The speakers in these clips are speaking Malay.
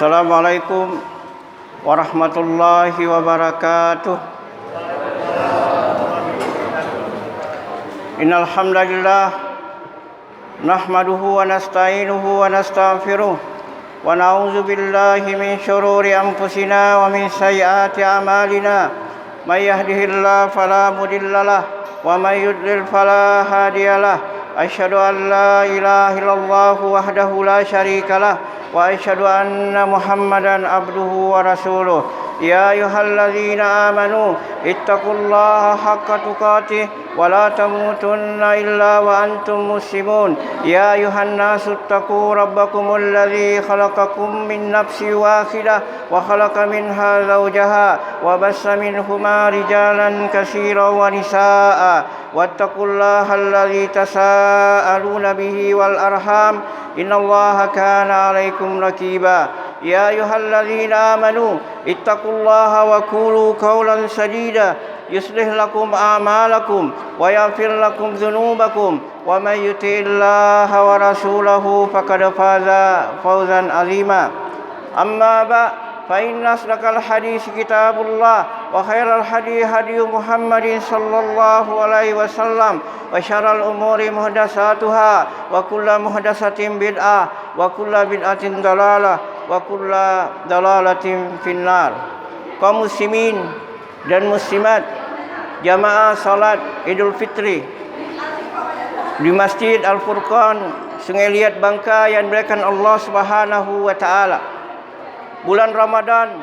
Assalamualaikum warahmatullahi wabarakatuh. Innal hamdalillah nahmaduhu wa nasta'inuhu wa nastaghfiruh wa na'udzu billahi min shururi anfusina wa min sayyiati a'malina. May yahdihillahu fala mudhillalah wa may yudlil fala hadiyalah. Asyhadu an la ilaha illallah wahdahu la syarikalah wa asyhadu anna Muhammadan abduhu wa rasuluh. Ya ayyuhalladzina amanu ittaqullaha haqqa tuqatih wa la tamutunna illa wa antum muslimun. Ya ayyuhan nasu ittaqu rabbakumul ladzi khalaqakum min nafsin wahidah wa khalaqa minha zawjaha wa bassa minhuma rijalan katsiran wa nisaa'a wattaqullaha alladzi tasaaluna bihi wal arham innallaha kana 'alaikum raqiba. Ya ayyuhalladzina amanu ittaqullaha wa qulu qawlan sadida yuslih lakum a'malakum wa yaghfir lakum dhunubakum wa may yuti'illaha wa rasulahu faqad faza fawzan 'azima. Amma fa inna asdaqal hadits kitabullah wa khairal hadi Muhammadin sallallahu alaihi wasallam wa syarrul umuri muhdatsatuha wa kullu muhdatsatin bid'ah wa kullu bid'atin dalalah wa kullu dalalatin finnar. Kaum muslimin dan muslimat jamaah salat Idul Fitri di Masjid Al-Furqan Sungai Liat Bangka yang dimuliakan Allah Subhanahu wa taala. Bulan Ramadan,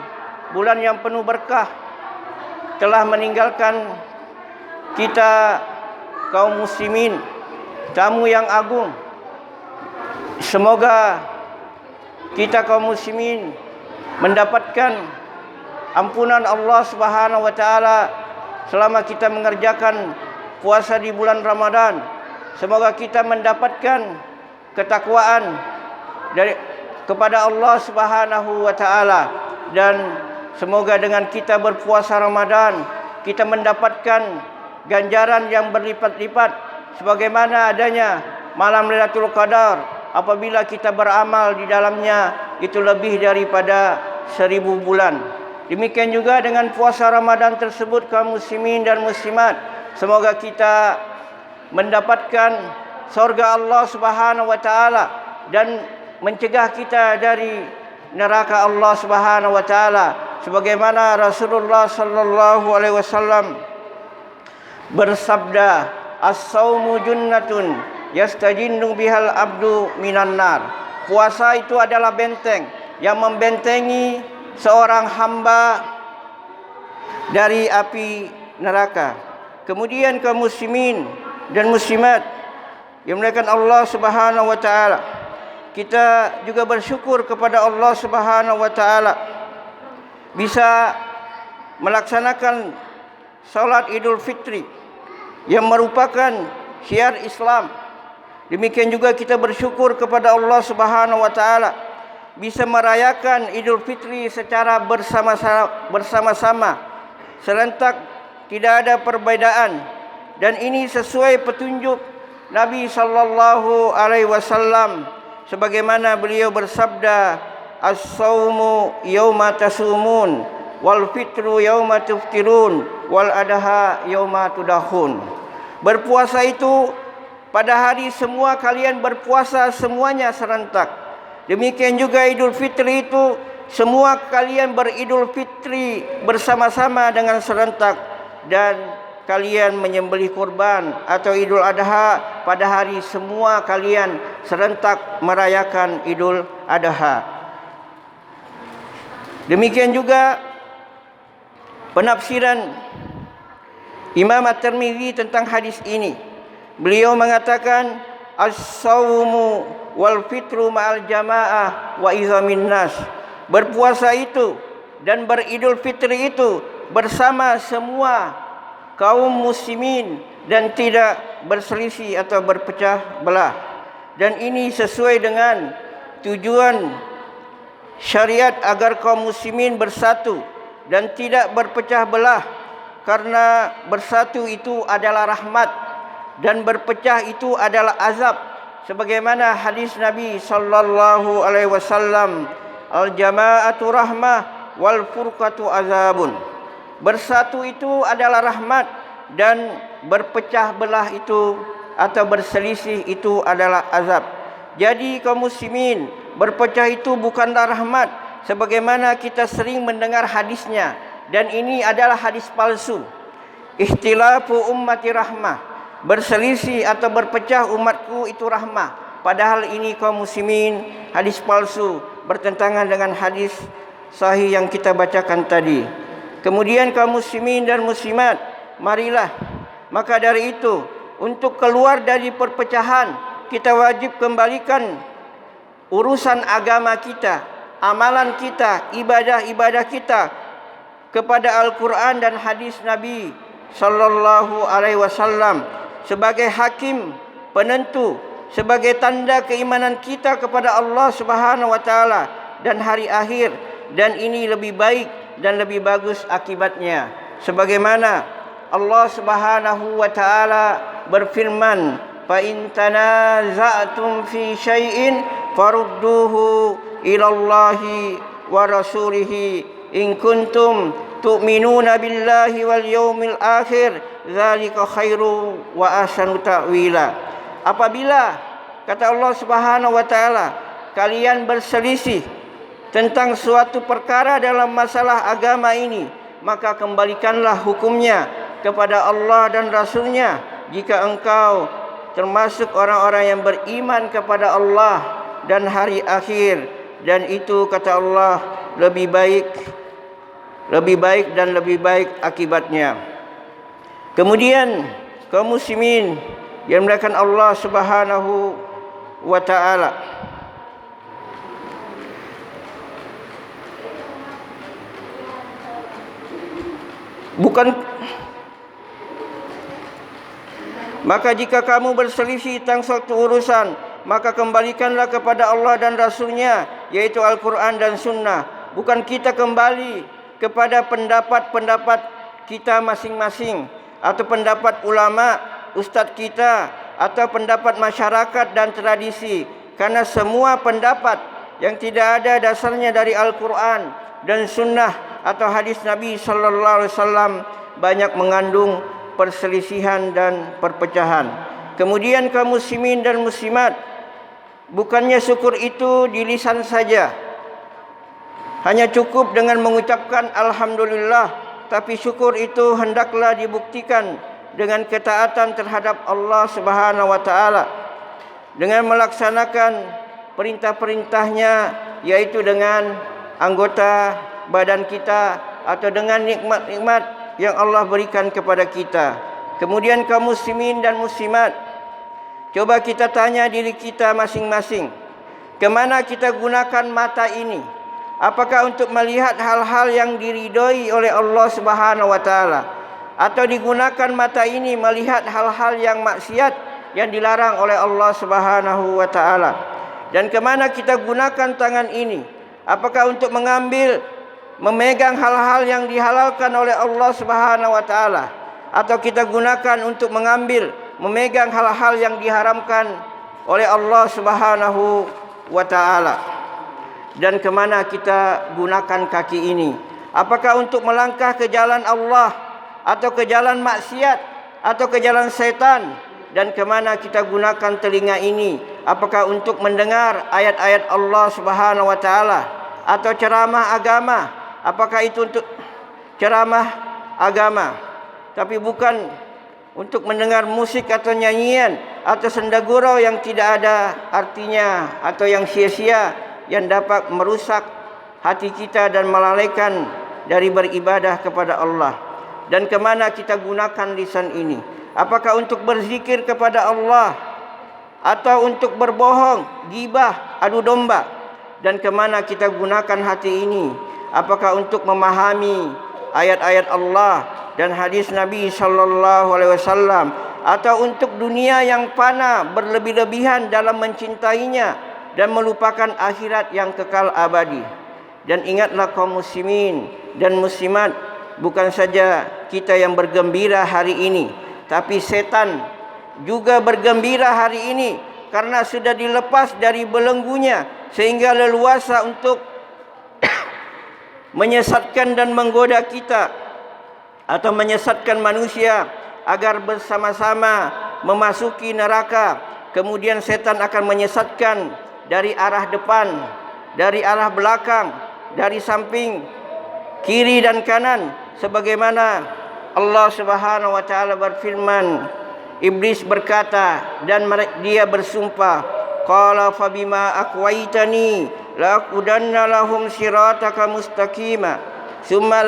bulan yang penuh berkah, telah meninggalkan kita kaum muslimin tamu yang agung. Semoga kita kaum muslimin mendapatkan ampunan Allah Subhanahu wa taala selama kita mengerjakan puasa di bulan Ramadan. Semoga kita mendapatkan ketakwaan kepada Allah Subhanahu wa taala, dan semoga dengan kita berpuasa Ramadan kita mendapatkan ganjaran yang berlipat-lipat sebagaimana adanya malam Lailatul Qadar. Apabila kita beramal di dalamnya itu lebih daripada 1000 bulan. Demikian juga dengan puasa Ramadan tersebut kaum muslimin dan muslimat, semoga kita mendapatkan surga Allah Subhanahu wa taala dan mencegah kita dari neraka Allah Subhanahu wa taala sebagaimana Rasulullah sallallahu alaihi wasallam bersabda, as-saumu junnatun yastajinnu bihal abdu minan nar. Puasa itu adalah benteng yang membentengi seorang hamba dari api neraka. Kemudian kaum muslimin dan muslimat yang dimuliakan Allah Subhanahu wa taala, kita juga bersyukur kepada Allah Subhanahu wa taala bisa melaksanakan salat Idul Fitri yang merupakan syiar Islam. Demikian juga kita bersyukur kepada Allah Subhanahu wa taala bisa merayakan Idul Fitri secara bersama-sama, serentak, tidak ada perbedaan, dan ini sesuai petunjuk Nabi sallallahu alaihi wasallam sebagaimana beliau bersabda, as-saumu yauma tasumun wal fitru yauma tuftirun wal adha yauma tudahun. Berpuasa itu pada hari semua kalian berpuasa semuanya serentak. Demikian juga Idul Fitri itu semua kalian beridul fitri bersama-sama dengan serentak, dan kalian menyembelih kurban atau Idul Adha pada hari semua kalian serentak merayakan Idul Adha. Demikian juga penafsiran Imam At-Tirmidzi tentang hadis ini. Beliau mengatakan, as-saumu wal fitru ma'al jamaah wa izamin nas. Berpuasa itu dan beridul fitri itu bersama semua kaum muslimin dan tidak berselisih atau berpecah belah. Dan ini sesuai dengan tujuan syariat agar kaum muslimin bersatu dan tidak berpecah belah, karena bersatu itu adalah rahmat dan berpecah itu adalah azab, sebagaimana hadis Nabi sallallahu alaihi wasallam Al-jama'atu rahmah wal furqatu azabun. Bersatu itu adalah rahmat dan berpecah belah itu atau berselisih itu adalah azab. Jadi kaum muslimin, berpecah itu bukanlah rahmat sebagaimana kita sering mendengar hadisnya, dan ini adalah hadis palsu. Ikhtilafu ummati rahmah, berselisih atau berpecah umatku itu rahmah. Padahal ini kaum muslimin hadis palsu, bertentangan dengan hadis sahih yang kita bacakan tadi. Kemudian kaum muslimin dan muslimat, marilah maka dari itu untuk keluar dari perpecahan, kita wajib kembalikan urusan agama kita, amalan kita, ibadah-ibadah kita kepada Al-Quran dan hadis Nabi sallallahu alaihi wasallam sebagai hakim penentu, sebagai tanda keimanan kita kepada Allah Subhanahu wa taala dan hari akhir, dan ini lebih baik dan lebih bagus akibatnya. Sebagaimana Allah Subhanahu wa taala berfirman, "Fa in tanaza'tum fi syai'in farudduhu ila Allahi wa rasulihi in kuntum tu'minuna billahi wal yaumil akhir dzalika khairu wa ahsanu ta'wila." Apabila, kata Allah Subhanahu wa taala, kalian berselisih tentang suatu perkara dalam masalah agama ini, maka kembalikanlah hukumnya kepada Allah dan Rasul-Nya jika engkau termasuk orang-orang yang beriman kepada Allah dan hari akhir, dan itu, kata Allah, lebih baik dan lebih baik akibatnya. Kemudian kaum muslimin yang dimuliakan Allah Subhanahu wa taala, maka jika kamu berselisih tentang suatu urusan, maka kembalikanlah kepada Allah dan Rasul-Nya, yaitu Al-Quran dan Sunnah. Bukan kita kembali kepada pendapat-pendapat kita masing-masing, atau pendapat ulama, ustadz kita, atau pendapat masyarakat dan tradisi. Karena semua pendapat yang tidak ada dasarnya dari Al-Quran dan Sunnah atau hadis Nabi sallallahu alaihi wasallam banyak mengandung perselisihan dan perpecahan. Kemudian kaum muslimin dan muslimat, bukannya syukur itu di lisan saja, hanya cukup dengan mengucapkan alhamdulillah, tapi syukur itu hendaklah dibuktikan dengan ketaatan terhadap Allah Subhanahu wa taala, dengan melaksanakan perintah-perintahnya, yaitu dengan anggota badan kita atau dengan nikmat-nikmat yang Allah berikan kepada kita. Kemudian kaum muslimin dan muslimat, coba kita tanya diri kita masing-masing, kemana kita gunakan mata ini? Apakah untuk melihat hal-hal yang diridhoi oleh Allah Subhanahu wa taala, atau digunakan mata ini melihat hal-hal yang maksiat yang dilarang oleh Allah Subhanahu wa taala? Dan kemana kita gunakan tangan ini? Apakah untuk memegang hal-hal yang dihalalkan oleh Allah Subhanahu wa taala, atau kita gunakan untuk memegang hal-hal yang diharamkan oleh Allah Subhanahu wa taala? Dan kemana kita gunakan kaki ini? Apakah untuk melangkah ke jalan Allah, atau ke jalan maksiat, atau ke jalan setan? Dan kemana kita gunakan telinga ini? Apakah untuk mendengar ayat-ayat Allah Subhanahu wa taala, atau ceramah agama? Apakah itu untuk ceramah agama, tapi bukan untuk mendengar musik atau nyanyian atau sendagurau yang tidak ada artinya atau yang sia-sia, yang dapat merusak hati kita dan melalaikan dari beribadah kepada Allah? Dan kemana kita gunakan lisan ini? Apakah untuk berzikir kepada Allah, atau untuk berbohong, gibah, adu domba? Dan kemana kita gunakan hati ini? Apakah untuk memahami ayat-ayat Allah dan hadis Nabi sallallahu alaihi wasallam, atau untuk dunia yang fana berlebih-lebihan dalam mencintainya dan melupakan akhirat yang kekal abadi? Dan ingatlah kaum muslimin dan muslimat, bukan saja kita yang bergembira hari ini, tapi setan juga bergembira hari ini karena sudah dilepas dari belenggunya, sehingga leluasa untuk menyesatkan dan menggoda kita atau menyesatkan manusia agar bersama-sama memasuki neraka. Kemudian setan akan menyesatkan dari arah depan, dari arah belakang, dari samping, kiri dan kanan, sebagaimana Allah Subhanahu wa taala berfirman. Iblis berkata dan dia bersumpah, qala fabima aqwaitani laqudanna lahum sirataka mustaqima summa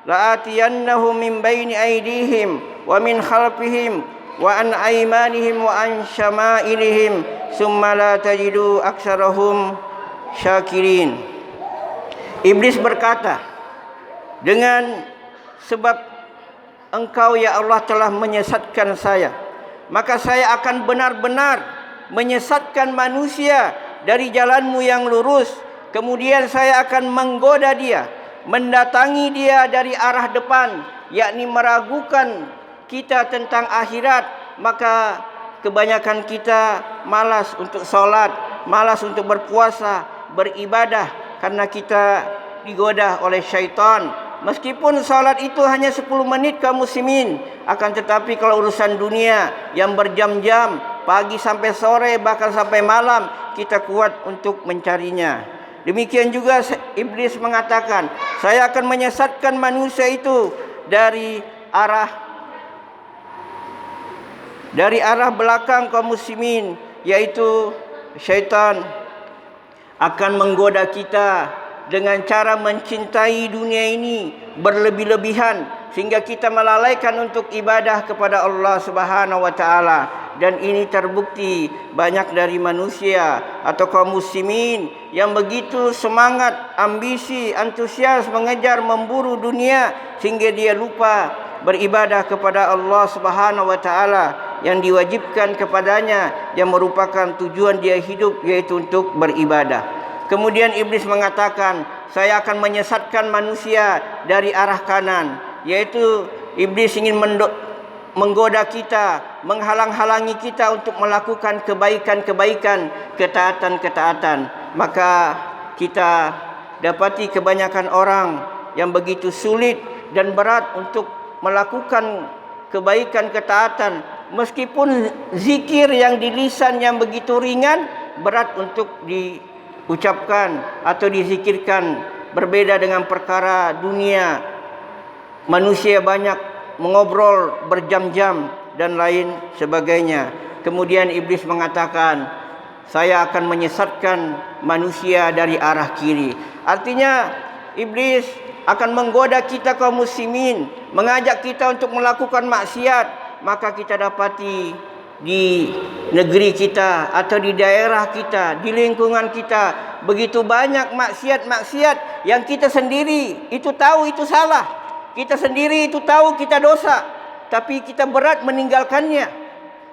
la'atiyannahum min baini aydihim wa min khalfihim wa an aymanihim wa an syama'ilihim summa la tajidu aktsarahum syakirin. Iblis berkata, dengan sebab Engkau ya Allah telah menyesatkan saya, maka saya akan benar-benar menyesatkan manusia dari jalanmu yang lurus. Kemudian saya akan menggoda dia, mendatangi dia dari arah depan, yakni meragukan kita tentang akhirat. Maka kebanyakan kita malas untuk sholat, malas untuk berpuasa, beribadah, karena kita digoda oleh syaitan. Meskipun salat itu hanya 10 menit kaum muslimin, akan tetapi kalau urusan dunia yang berjam-jam, pagi sampai sore bahkan sampai malam, kita kuat untuk mencarinya. Demikian juga iblis mengatakan, saya akan menyesatkan manusia itu dari arah belakang kaum muslimin, yaitu syaitan akan menggoda kita dengan cara mencintai dunia ini berlebih-lebihan sehingga kita melalaikan untuk ibadah kepada Allah Subhanahu wa taala. Dan ini terbukti banyak dari manusia atau kaum muslimin yang begitu semangat, ambisi, antusias mengejar memburu dunia sehingga dia lupa beribadah kepada Allah Subhanahu wa taala yang diwajibkan kepadanya, yang merupakan tujuan dia hidup, yaitu untuk beribadah. Kemudian iblis mengatakan, saya akan menyesatkan manusia dari arah kanan, yaitu iblis ingin menggoda kita, menghalang-halangi kita untuk melakukan kebaikan-kebaikan, ketaatan-ketaatan. Maka kita dapati kebanyakan orang yang begitu sulit dan berat untuk melakukan kebaikan, ketaatan, meskipun zikir yang di lisan yang begitu ringan, berat untuk diucapkan atau dizikirkan. Berbeda dengan perkara dunia, manusia banyak mengobrol berjam-jam dan lain sebagainya. Kemudian iblis mengatakan, saya akan menyesatkan manusia dari arah kiri. Artinya iblis akan menggoda kita kaum muslimin, mengajak kita untuk melakukan maksiat. Maka kita dapati di negeri kita atau di daerah kita, di lingkungan kita, begitu banyak maksiat-maksiat yang kita sendiri itu tahu itu salah, kita sendiri itu tahu kita dosa, tapi kita berat meninggalkannya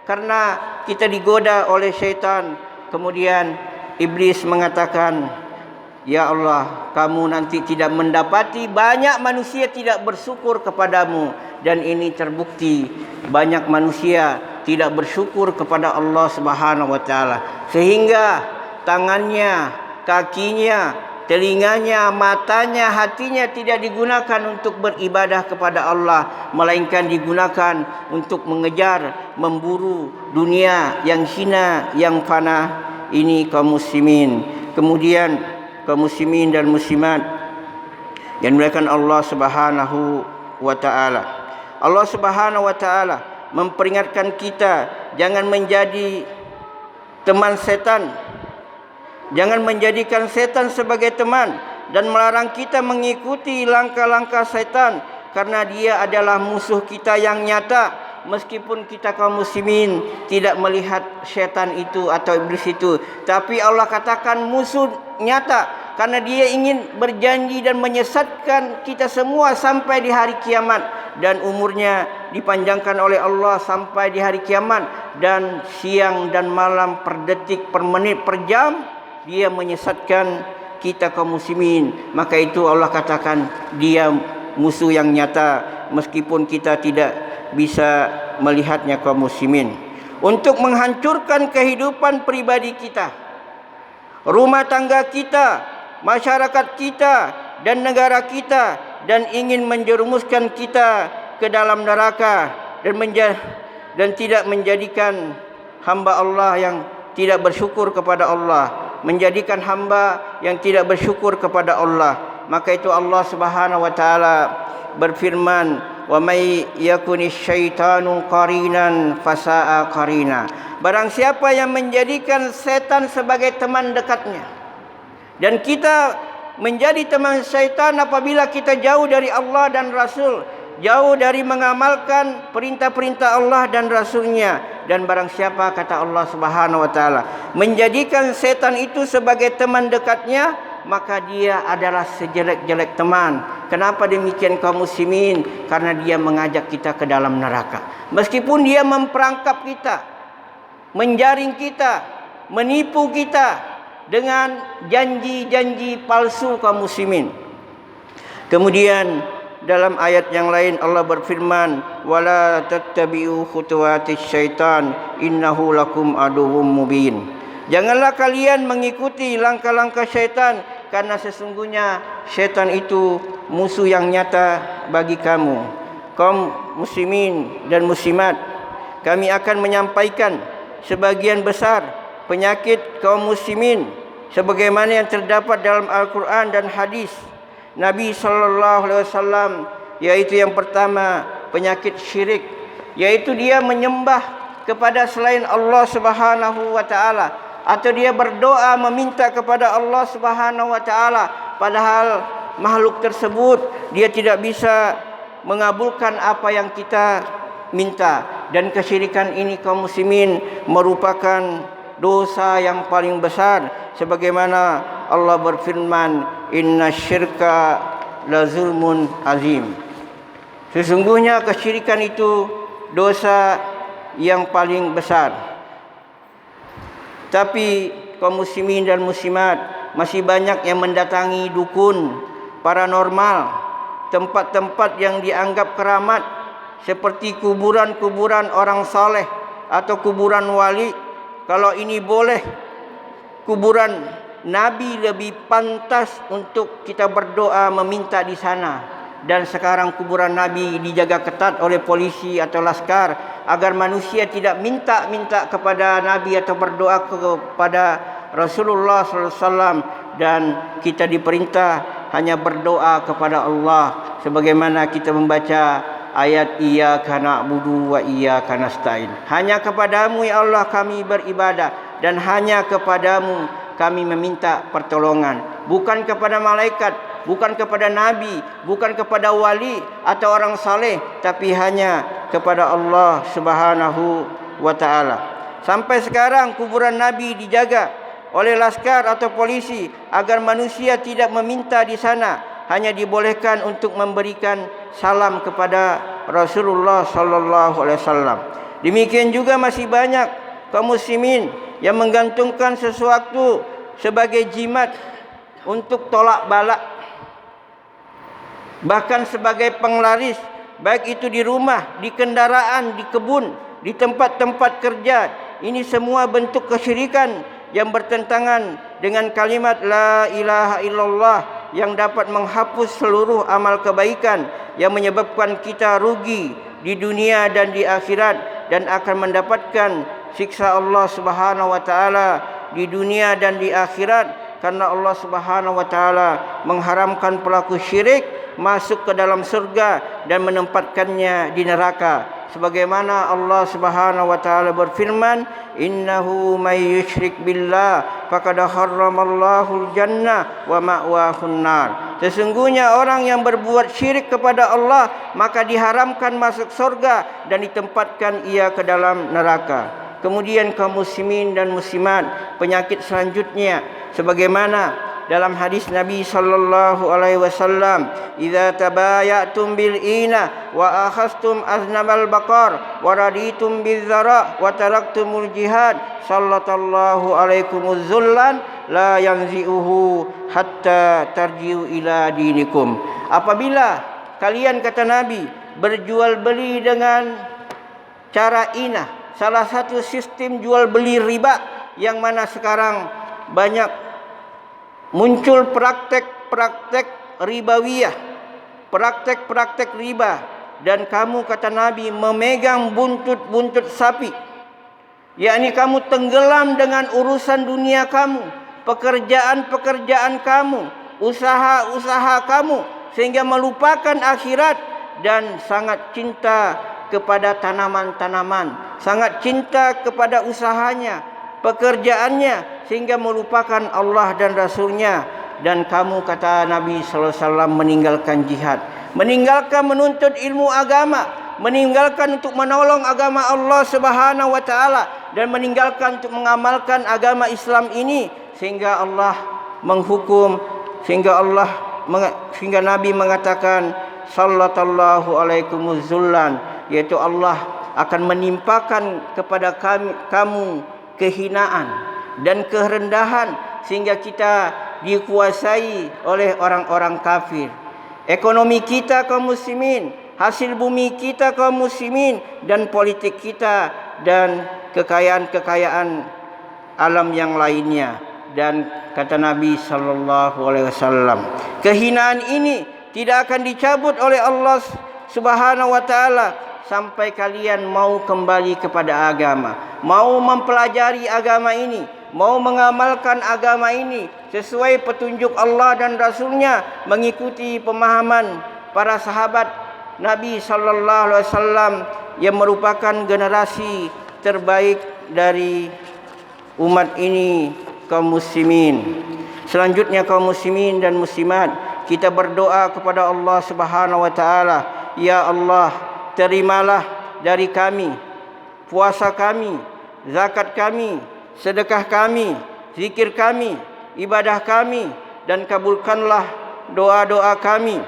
karena kita digoda oleh syaitan. Kemudian iblis mengatakan, ya Allah, kamu nanti tidak mendapati banyak manusia tidak bersyukur kepadamu. Dan ini terbukti banyak manusia tidak bersyukur kepada Allah Subhanahu wa taala, sehingga tangannya, kakinya, telinganya, matanya, hatinya tidak digunakan untuk beribadah kepada Allah, melainkan digunakan untuk mengejar, memburu dunia yang hina, yang fana. Ini kaum muslimin. Kemudian kaum muslimin dan muslimat yang dimuliakan Allah Subhanahu wa taala, Allah Subhanahu wa taala memperingatkan kita jangan menjadi teman setan, jangan menjadikan setan sebagai teman, dan melarang kita mengikuti langkah-langkah setan karena dia adalah musuh kita yang nyata. Meskipun kita kaum muslimin tidak melihat setan itu atau iblis itu, tapi Allah katakan musuh nyata karena dia ingin berjanji dan menyesatkan kita semua sampai di hari kiamat, dan umurnya dipanjangkan oleh Allah sampai di hari kiamat, dan siang dan malam, per detik, per menit, per jam dia menyesatkan kita kaum muslimin. Maka itu Allah katakan dia musuh yang nyata meskipun kita tidak bisa melihatnya kaum muslimin, untuk menghancurkan kehidupan pribadi kita, rumah tangga kita, masyarakat kita, dan negara kita dan ingin menjerumuskan kita ke dalam neraka dan tidak menjadikan hamba Allah yang tidak bersyukur kepada Allah, menjadikan hamba yang tidak bersyukur kepada Allah. Maka itu Allah Subhanahu wa taala berfirman, wa may yakunish syaitanu qarinan fasa'a qarina. Barang siapa yang menjadikan setan sebagai teman dekatnya, dan kita menjadi teman syaitan apabila kita jauh dari Allah dan Rasul, jauh dari mengamalkan perintah-perintah Allah dan Rasulnya. Dan barang siapa, kata Allah Subhanahu wa taala, menjadikan setan itu sebagai teman dekatnya, maka dia adalah sejelek-jelek teman. Kenapa demikian kaum muslimin? Karena dia mengajak kita ke dalam neraka. Meskipun dia memperangkap kita, menjaring kita, menipu kita dengan janji-janji palsu kaum muslimin. Kemudian dalam ayat yang lain Allah berfirman, wala tattabi'u khutuwatis syaitan innahu lakum aduwwum mubin. Janganlah kalian mengikuti langkah-langkah syaitan, karena sesungguhnya syaitan itu musuh yang nyata bagi kamu. Kaum muslimin dan muslimat, kami akan menyampaikan sebagian besar penyakit kaum muslimin sebagaimana yang terdapat dalam Al-Quran dan hadis Nabi sallallahu alaihi wasallam, yaitu yang pertama penyakit syirik, yaitu dia menyembah kepada selain Allah Subhanahu wa taala, atau dia berdoa meminta kepada Allah Subhanahu wa taala padahal makhluk tersebut dia tidak bisa mengabulkan apa yang kita minta. Dan kesyirikan ini kaum muslimin merupakan dosa yang paling besar, sebagaimana Allah berfirman, innasyirka lazulmun azim. Sesungguhnya kesyirikan itu dosa yang paling besar. Tapi kaum muslimin dan muslimat, masih banyak yang mendatangi dukun, paranormal, tempat-tempat yang dianggap keramat, seperti kuburan-kuburan orang saleh atau kuburan wali. Kalau ini boleh, kuburan Nabi lebih pantas untuk kita berdoa meminta di sana. Dan sekarang kuburan Nabi dijaga ketat oleh polisi atau laskar agar manusia tidak minta kepada Nabi atau berdoa kepada Rasulullah SAW. Dan kita diperintah hanya berdoa kepada Allah, sebagaimana kita membaca ayat iyyaka na'budu wa iyyaka nasta'in. Hanya kepadamu ya Allah kami beribadah, dan hanya kepadamu kami meminta pertolongan. Bukan kepada malaikat, bukan kepada nabi, bukan kepada wali atau orang saleh, tapi hanya kepada Allah Subhanahu wa taala. Sampai sekarang kuburan Nabi dijaga oleh laskar atau polisi agar manusia tidak meminta di sana, hanya dibolehkan untuk memberikan salam kepada Rasulullah sallallahu alaihi wasallam. Demikian juga masih banyak kaum muslimin yang menggantungkan sesuatu sebagai jimat untuk tolak bala, bahkan sebagai penglaris, baik itu di rumah, di kendaraan, di kebun, di tempat-tempat kerja. Ini semua bentuk kesyirikan yang bertentangan dengan kalimat la ilaha illallah, yang dapat menghapus seluruh amal kebaikan, yang menyebabkan kita rugi di dunia dan di akhirat, dan akan mendapatkan siksa Allah Subhanahu wa taala di dunia dan di akhirat, karena Allah Subhanahu wa taala mengharamkan pelaku syirik masuk ke dalam surga dan menempatkannya di neraka. Sebagaimana Allah Subhanahu wa taala berfirman, innahu may yusyrik billah faqad harramallahu al-jannah wa ma'wahun nar. Sesungguhnya orang yang berbuat syirik kepada Allah, maka diharamkan masuk surga dan ditempatkan ia ke dalam neraka. Kemudian kaum muslimin dan muslimat, penyakit selanjutnya sebagaimana dalam hadis Nabi sallallahu alaihi wasallam, idza tabayatum bil ina wa akhastum aznabal baqar wa raditum bizara wa taraktumul jihad sallallahu alaikumuz zullan la yanzi'uhu hatta tarji'u ila dinikum. Apabila kalian, kata Nabi, berjual beli dengan cara inah, salah satu sistem jual beli riba yang mana sekarang banyak muncul praktek-praktek ribawiyah, praktek-praktek riba, dan kamu, kata Nabi, memegang buntut-buntut sapi, yakni kamu tenggelam dengan urusan dunia kamu, pekerjaan-pekerjaan kamu, usaha-usaha kamu, sehingga melupakan akhirat, dan sangat cinta kepada tanaman-tanaman, sangat cinta kepada usahanya, pekerjaannya, sehingga melupakan Allah dan Rasulnya. Dan kamu, kata Nabi SAW, meninggalkan jihad, meninggalkan menuntut ilmu agama, meninggalkan untuk menolong agama Allah Subhanahu wa taala, dan meninggalkan untuk mengamalkan agama Islam ini, sehingga Allah menghukum, sehingga Nabi mengatakan sallallahu alaikumuz zullan, yaitu Allah akan menimpakan kepada kamu kehinaan dan kerendahan, sehingga kita dikuasai oleh orang-orang kafir. Ekonomi kita kaum muslimin, hasil bumi kita kaum muslimin, dan politik kita, dan kekayaan-kekayaan alam yang lainnya. Dan kata Nabi sallallahu alaihi wasallam, kehinaan ini tidak akan dicabut oleh Allah Subhanahu wa taala sampai kalian mau kembali kepada agama, mau mempelajari agama ini, mau mengamalkan agama ini sesuai petunjuk Allah dan Rasulnya, mengikuti pemahaman para sahabat Nabi sallallahu alaihi wasallam yang merupakan generasi terbaik dari umat ini, kaum muslimin. Selanjutnya, kaum muslimin dan muslimat, kita berdoa kepada Allah Subhanahu wa taala, ya Allah, terimalah dari kami puasa kami, zakat kami, sedekah kami, zikir kami, ibadah kami, dan kabulkanlah doa-doa kami,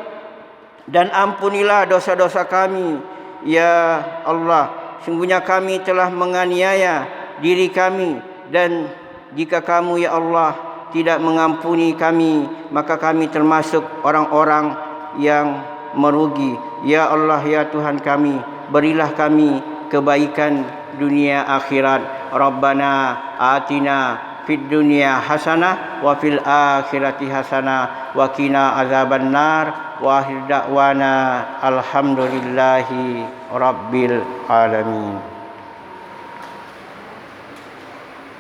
dan ampunilah dosa-dosa kami. Ya Allah, sungguhnya kami telah menganiaya diri kami, dan jika kamu, ya Allah, tidak mengampuni kami, maka kami termasuk orang-orang yang merugi. Ya Allah, ya Tuhan kami, berilah kami kebaikan dunia akhirat. Rabbana atina fid dunya hasanah wa fil akhirati hasanah wa qina azabannar. Wa akhir da'wana alhamdulillahi rabbil alamin.